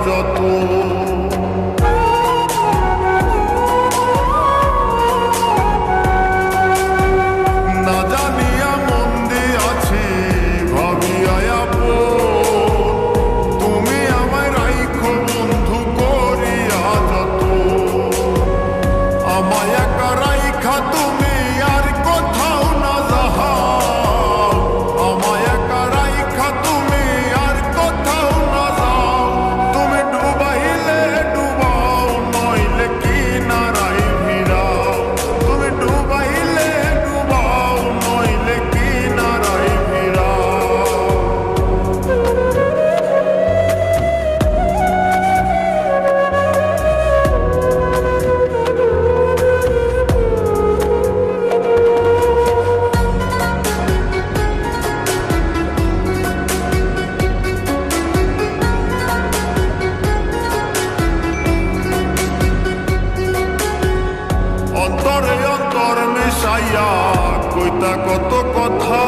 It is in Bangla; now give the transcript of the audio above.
যত না জানিয়া মন দিয়াছি ভাবিয়া তুমি আমায় রাইখো বন্ধু করিয়া যত আমায় একা রাইখা তুমি আর কোথাও না যাও আমায় একা রাইখা তুমি আর কোথাও না যাও তুমি ডুবাইলে ডুবাও নইলে কিনারায় ভিড়াও তুমি ডুবাইলে ডুবাও নইলে কিনারায় ভিড়াও অন্তরে অন্তর মিশাইয়া কইতা কত কথা